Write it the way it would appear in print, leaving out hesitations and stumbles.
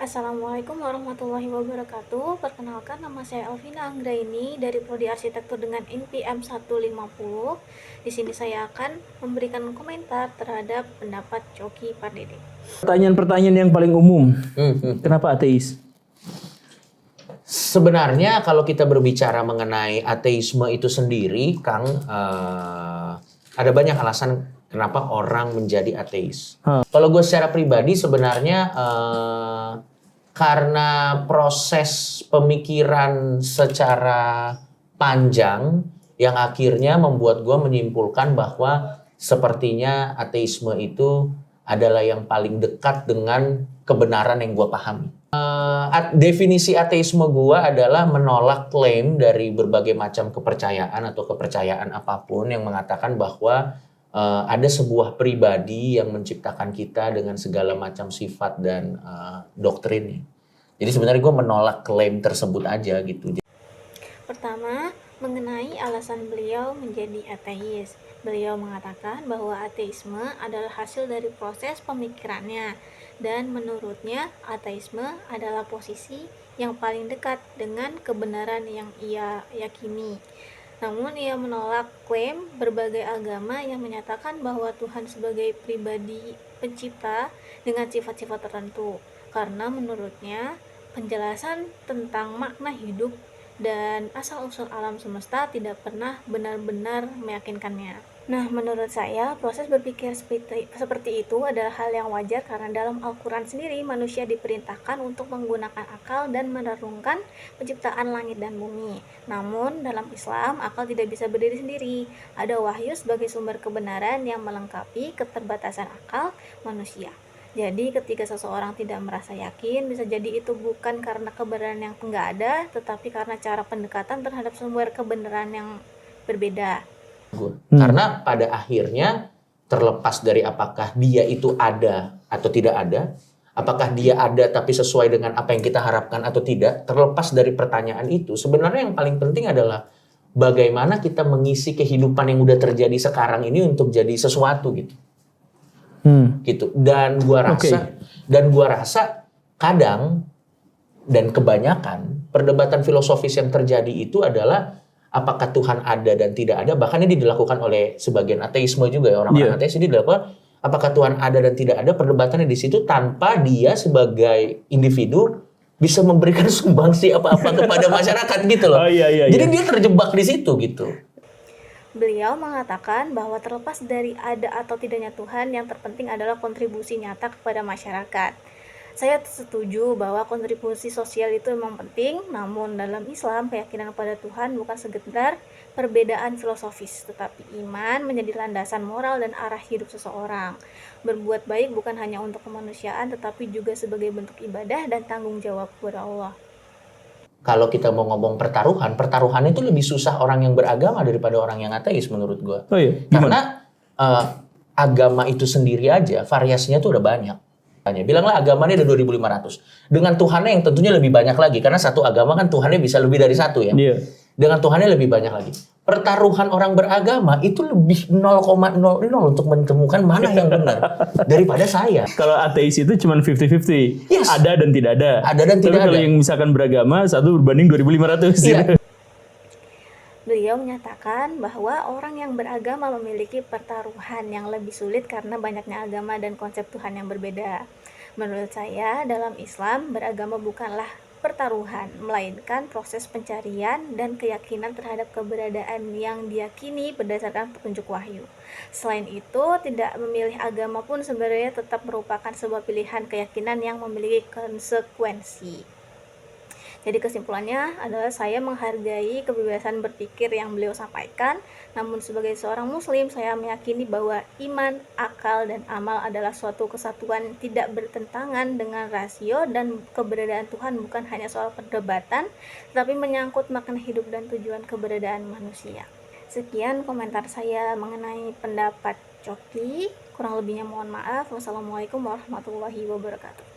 Assalamualaikum warahmatullahi wabarakatuh. Perkenalkan, nama saya Alvina Anggraini dari Prodi Arsitektur dengan NPM 150. Di sini saya akan memberikan komentar terhadap pendapat Coki Pardede. Pertanyaan-pertanyaan yang paling umum. Kenapa ateis? Sebenarnya kalau kita berbicara mengenai ateisme itu sendiri, Kang, ada banyak alasan kenapa orang menjadi ateis. Kalau gue secara pribadi sebenarnya karena proses pemikiran secara panjang yang akhirnya membuat gue menyimpulkan bahwa sepertinya ateisme itu adalah yang paling dekat dengan kebenaran yang gue pahami. Definisi ateisme gue adalah menolak klaim dari berbagai macam kepercayaan atau kepercayaan apapun yang mengatakan bahwa ada sebuah pribadi yang menciptakan kita dengan segala macam sifat dan doktrinnya. Jadi sebenarnya gue menolak klaim tersebut aja gitu. Pertama, mengenai alasan beliau menjadi ateis. Beliau mengatakan bahwa ateisme adalah hasil dari proses pemikirannya, dan menurutnya ateisme adalah posisi yang paling dekat dengan kebenaran yang ia yakini. Namun ia menolak klaim berbagai agama yang menyatakan bahwa Tuhan sebagai pribadi pencipta dengan sifat-sifat tertentu, karena menurutnya penjelasan tentang makna hidup dan asal-usul alam semesta tidak pernah benar-benar meyakinkannya. Nah, menurut saya, proses berpikir seperti itu adalah hal yang wajar karena dalam Al-Quran sendiri, manusia diperintahkan untuk menggunakan akal dan merenungkan penciptaan langit dan bumi. Namun, dalam Islam, akal tidak bisa berdiri sendiri. Ada wahyu sebagai sumber kebenaran yang melengkapi keterbatasan akal manusia. Jadi ketika seseorang tidak merasa yakin, bisa jadi itu bukan karena kebenaran yang enggak ada, tetapi karena cara pendekatan terhadap sumber kebenaran yang berbeda. Karena pada akhirnya terlepas dari apakah dia itu ada atau tidak ada, apakah dia ada tapi sesuai dengan apa yang kita harapkan atau tidak, terlepas dari pertanyaan itu, sebenarnya yang paling penting adalah bagaimana kita mengisi kehidupan yang udah terjadi sekarang ini untuk jadi sesuatu gitu. Gitu. Dan gua rasa kadang dan kebanyakan perdebatan filosofis yang terjadi itu adalah apakah Tuhan ada dan tidak ada. Bahkan ini dilakukan oleh sebagian ateisme juga ya, orang-orang ateis ini dilakukan apakah Tuhan ada dan tidak ada, perdebatannya di situ tanpa dia sebagai individu bisa memberikan sumbangsi apa-apa kepada masyarakat gitu loh. Jadi dia terjebak di situ gitu. Beliau mengatakan bahwa terlepas dari ada atau tidaknya Tuhan, yang terpenting adalah kontribusi nyata kepada masyarakat. Saya setuju bahwa kontribusi sosial itu memang penting, namun dalam Islam keyakinan pada Tuhan bukan sekedar perbedaan filosofis, tetapi iman menjadi landasan moral dan arah hidup seseorang. Berbuat baik bukan hanya untuk kemanusiaan, tetapi juga sebagai bentuk ibadah dan tanggung jawab kepada Allah. Kalau kita mau ngomong pertaruhan itu lebih susah orang yang beragama daripada orang yang ateis menurut gue. Karena agama itu sendiri aja variasinya tuh udah banyak. Bilanglah agamanya ada 2.500. Dengan Tuhannya yang tentunya lebih banyak lagi. Karena satu agama kan Tuhannya bisa lebih dari satu ya. Dengan Tuhannya lebih banyak lagi. Pertaruhan orang beragama itu lebih 0,00 untuk menemukan mana yang benar daripada saya. Kalau ateis itu cuma 50-50. Yes. Ada dan tidak ada. Ada dan tidak ada. Kalau yang misalkan beragama 1 berbanding 2.500 gitu. Beliau menyatakan bahwa orang yang beragama memiliki pertaruhan yang lebih sulit karena banyaknya agama dan konsep Tuhan yang berbeda. Menurut saya, dalam Islam, beragama bukanlah pertaruhan, melainkan proses pencarian dan keyakinan terhadap keberadaan yang diyakini berdasarkan petunjuk wahyu. Selain itu, tidak memilih agama pun sebenarnya tetap merupakan sebuah pilihan keyakinan yang memiliki konsekuensi. Jadi kesimpulannya adalah saya menghargai kebebasan berpikir yang beliau sampaikan, namun sebagai seorang muslim saya meyakini bahwa iman, akal, dan amal adalah suatu kesatuan tidak bertentangan dengan rasio, dan keberadaan Tuhan bukan hanya soal perdebatan, tetapi menyangkut makna hidup dan tujuan keberadaan manusia. Sekian komentar saya mengenai pendapat Coki, kurang lebihnya mohon maaf. Wassalamualaikum warahmatullahi wabarakatuh.